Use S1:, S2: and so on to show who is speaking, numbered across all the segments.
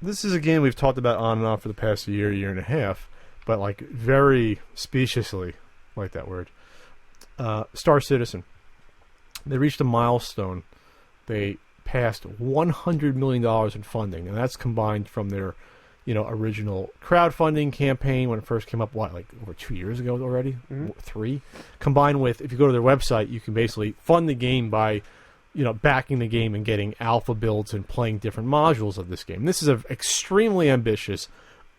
S1: this is a game we've talked about on and off for the past year and a half, but like very speciously, like that word. Star Citizen. They reached a milestone. They passed $100 million in funding, and that's combined from their, original crowdfunding campaign when it first came up, over 2 years ago already? Mm-hmm. 3? Combined with, if you go to their website, you can basically fund the game by, backing the game and getting alpha builds and playing different modules of this game. This is an extremely ambitious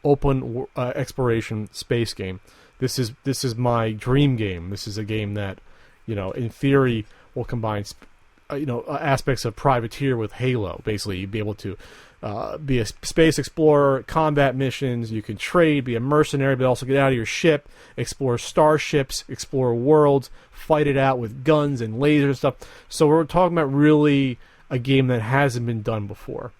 S1: open exploration space game. This is my dream game. This is a game that, in theory, will combine, aspects of Privateer with Halo. Basically, you'd be able to be a space explorer, combat missions. You can trade, be a mercenary, but also get out of your ship, explore starships, explore worlds, fight it out with guns and lasers and stuff. So we're talking about really a game that hasn't been done before.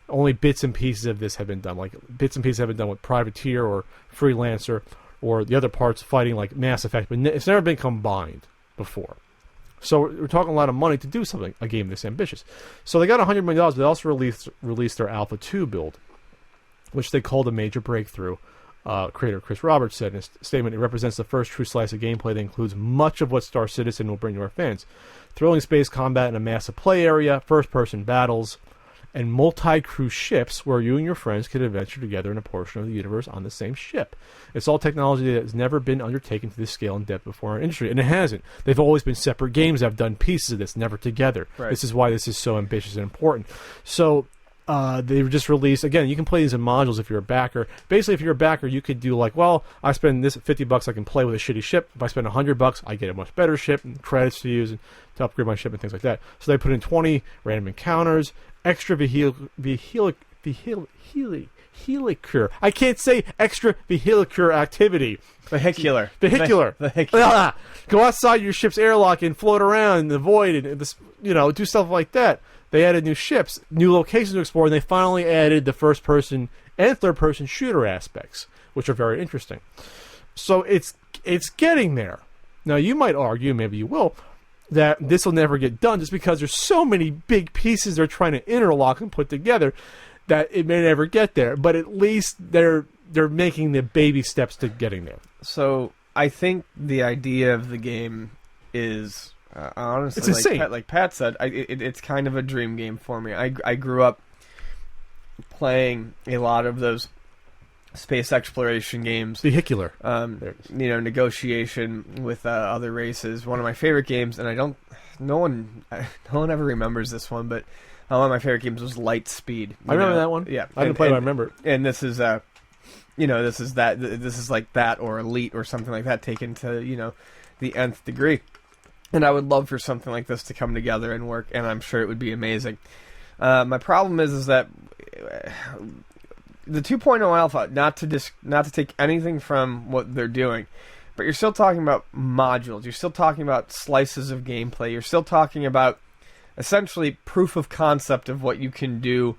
S1: Only bits and pieces of this have been done. Like bits and pieces have been done with Privateer or Freelancer or the other parts fighting like Mass Effect, but it's never been combined before. So we're talking a lot of money to do a game this ambitious. So they got $100 million. They also released their Alpha 2 build, which they called a major breakthrough. Creator Chris Roberts said in his statement, it represents the first true slice of gameplay that includes much of what Star Citizen will bring to our fans. Thrilling space combat in a massive play area, first-person battles, and multi-crew ships where you and your friends could adventure together in a portion of the universe on the same ship. It's all technology that has never been undertaken to this scale and depth before in our industry, and it hasn't. They've always been separate games that have done pieces of this, never together.
S2: Right.
S1: This is why this is so ambitious and important. So they just released, again, you can play these in modules if you're a backer. Basically, if you're a backer, you could do like, well, I spend this $50, I can play with a shitty ship. If I spend $100, I get a much better ship and credits to use and to upgrade my ship and things like that. So they put in 20 random encounters, extra vehicular. I can't say extra vehicular activity.
S2: Vehicular.
S1: Go outside your ship's airlock and float around in the void and do stuff like that. They added new ships, new locations to explore, and they finally added the first-person and third-person shooter aspects, which are very interesting. So it's getting there. Now, you might argue, maybe you will, that this will never get done just because there's so many big pieces they're trying to interlock and put together that it may never get there. But at least they're making the baby steps to getting there.
S2: So I think the idea of the game is... honestly,
S1: it's insane.
S2: Like Pat said, it's kind of a dream game for me. I grew up playing a lot of those space exploration games.
S1: Vehicular.
S2: Negotiation with other races. One of my favorite games, and no one ever remembers this one, but one of my favorite games was Lightspeed.
S1: I remember that one.
S2: Yeah,
S1: I didn't play it, but I remember it. And
S2: this is this is like that or Elite or something like that taken to the nth degree. And I would love for something like this to come together and work, and I'm sure it would be amazing. My problem is that the 2.0 alpha, not to take anything from what they're doing, but you're still talking about modules. You're still talking about slices of gameplay. You're still talking about essentially proof of concept of what you can do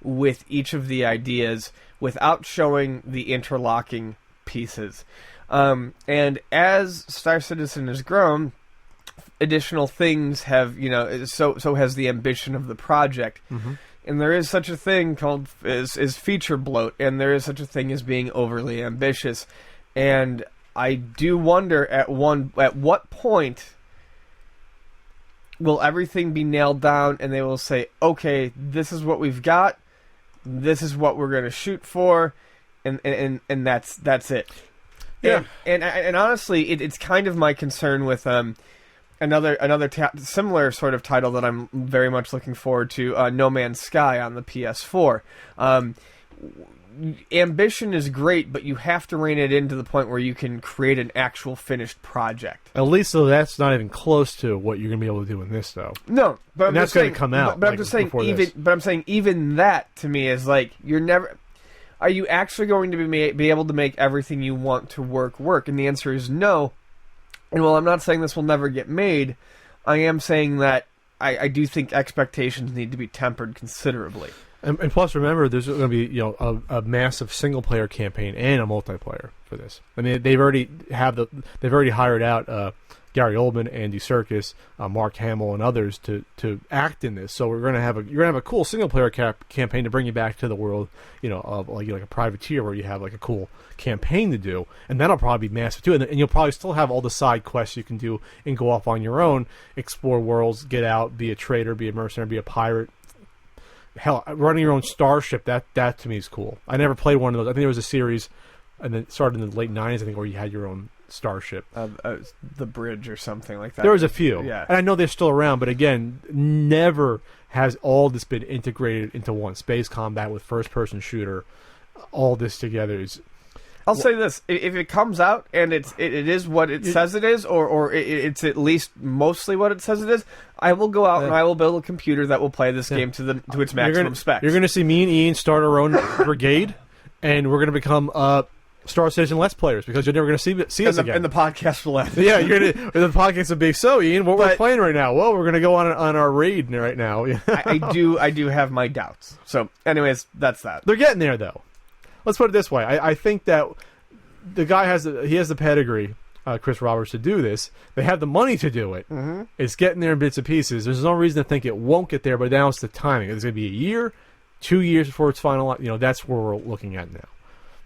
S2: with each of the ideas without showing the interlocking pieces. And as Star Citizen has grown, additional things have, so has the ambition of the project.
S1: Mm-hmm.
S2: And there is such a thing called is feature bloat, and there is such a thing as being overly ambitious. And I do wonder at what point will everything be nailed down and they will say, okay, this is what we've got, this is what we're going to shoot for, and that's it.
S1: Yeah.
S2: And honestly, it's kind of my concern with another similar sort of title that I'm very much looking forward to, No Man's Sky on the PS4. Ambition is great, but you have to rein it in to the point where you can create an actual finished project.
S1: At least, though, that's not even close to what you're going to be able to do in this, though.
S2: No, but
S1: that's going to come out.
S2: But I'm just saying, even that to me is like you're never. Are you actually going to be able to make everything you want to work? And the answer is no. And while I'm not saying this will never get made, I am saying that I do think expectations need to be tempered considerably.
S1: And plus, remember, there's going to be a massive single player campaign and a multiplayer for this. I mean, they've already hired out Gary Oldman, Andy Serkis, Mark Hamill, and others to act in this. So you're gonna have a cool single player campaign to bring you back to the world, of like a privateer where you have like a cool campaign to do, and that'll probably be massive too. And you'll probably still have all the side quests you can do and go off on your own, explore worlds, get out, be a trader, be a mercenary, be a pirate. Hell, running your own starship, that to me is cool. I never played one of those. I think there was a series, and then it started in the late 90s, I think, where you had your own starship.
S2: The Bridge or something like that.
S1: There was a few.
S2: Yeah.
S1: And I know they're still around, but again, never has all this been integrated into one. Space combat with first-person shooter, all this together is...
S2: I'll say this: if it comes out and it is what it says it is, or it's at least mostly what it says it is, I will go out and I will build a computer that will play this game to its maximum specs.
S1: You're going to see me and Ian start our own brigade, and we're going to become Star Citizen Let's Players because you're never going to see us again.
S2: And the podcast will end.
S1: Yeah, the podcast will be so. Ian, what we're playing right now? Well, we're going to go on our raid right now.
S2: I do have my doubts. So, anyways, that's that.
S1: They're getting there though. Let's put it this way. I think that the guy has the pedigree, Chris Roberts, to do this. They have the money to do it. Mm-hmm. It's getting there in bits and pieces. There's no reason to think it won't get there, but now it's the timing. It's going to be a year, 2 years before it's final. That's where we're looking at now.